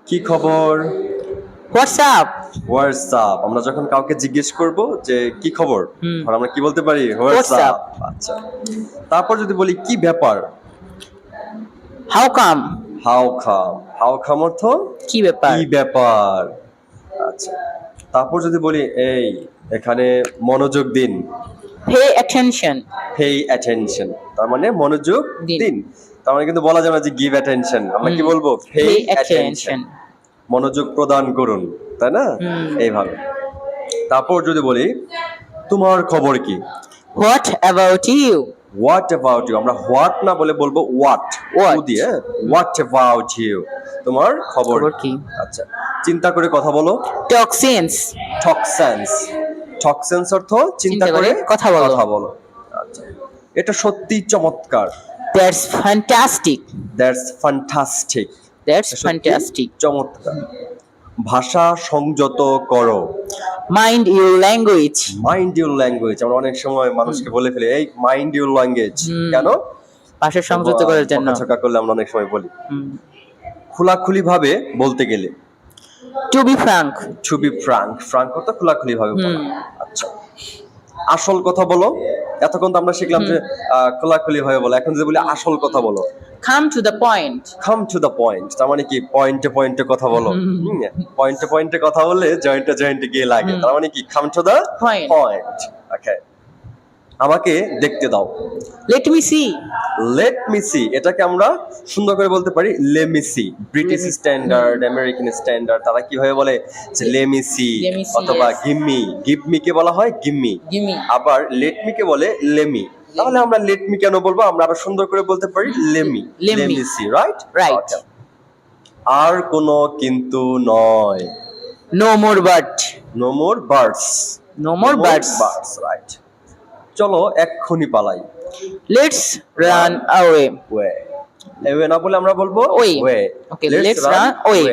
কি খবর? WhatsApp. WhatsApp. আমরা যখন কাউকে জিজ্ঞেস করব যে কি খবর, তখন আমরা কি বলতে পারি? হোয়াটসঅ্যাপ। হোয়াটসঅ্যাপ। আচ্ছা, তারপর যদি বলি কি ব্যাপার, হাউ কাম। হাউ খাম। হাউ খাম অর্থ কি ব্যাপার। কি ব্যাপার। আচ্ছা, তারপর যদি বলি এই এখানে মনোযোগ দিন, পে অ্যাটেনশন। পে অ্যাটেনশন, তার মানে মনোযোগ দিন। দিন। তার মানে কিন্তু বলা যাবে না যে গিভ অ্যাটেনশন, আমরা কি বলবো? Pay pay attention, attention. মনোযোগ প্রদান করুন, তাই না? এইভাবে। তারপর যদি বলি তোমার খবর কি, what about you. What about you, আমরা হোয়াট না বলে বলবো হোয়াট, What? ও দিয়ে হোয়াট অ্যাবাউট ইউ, তোমার খবর খবর কি। কি? আচ্ছা, চিন্তা করে কথা বলো, টক সেন্স। টক সেন্স। টক সেন্স অর্থ চিন্তা করে কথা বলো। আচ্ছা, এটা সত্যি চমৎকার, that's fantastic. That's fantastic, that's fantastic. চমৎকার। ভাষা সংযত করো, mind your language. Mind your language. আমরা অনেক সময় মানুষকে বলে ফেলি এই মাইন্ড ইউর ল্যাঙ্গুয়েজ, কেন? ভাষা সংযত করার জন্য। বকাঝকা করলে আমরা অনেক সময় বলি। হুম। খোলাখুলি ভাবে বলতে গেলে to be frank. To be frank. Frank অর্থ খোলাখুলি ভাবে বলা। আচ্ছা, আসল কথা বলো। এতক্ষণ তো আমরা শিখলাম যে খোলাখুলি ভাবে বলো, এখন যদি বলি আসল কথা বলো, come to the point. Come to the point, তার মানে কি পয়েন্টে পয়েন্টে কথা বলো। পয়েন্টে পয়েন্টে কথা বললে জয়েন্টে জয়েন্টে গিয়ে লাগে, তার মানে কি come to the Point. Point. Okay, আমাকে দেখতে দাও, let me see. Let me see, এটাকে আমরা সুন্দর করে বলতে পারি lemme see. British standard, American standard, তারা কিভাবে বলে যে lemme see, Let me see, অথবা yes. Give me. Give me কে বলা হয় গিম্মি, Gimme. আবার লেট মি কে বলে লেমি। তাহলে আমরা লেট মি কেন বলবো, আমরা আরো সুন্দর করে বলতে পারি let me, Let me. Let me see, right? Right. আর কোনো কিন্তু নয়, no more but. No more birds, no more birds. Birds, right. চলো এক্ষুনি পালাই, let's run away. Way. Away না বলে আমরা বলবো Away. Way. Okay, let's run away.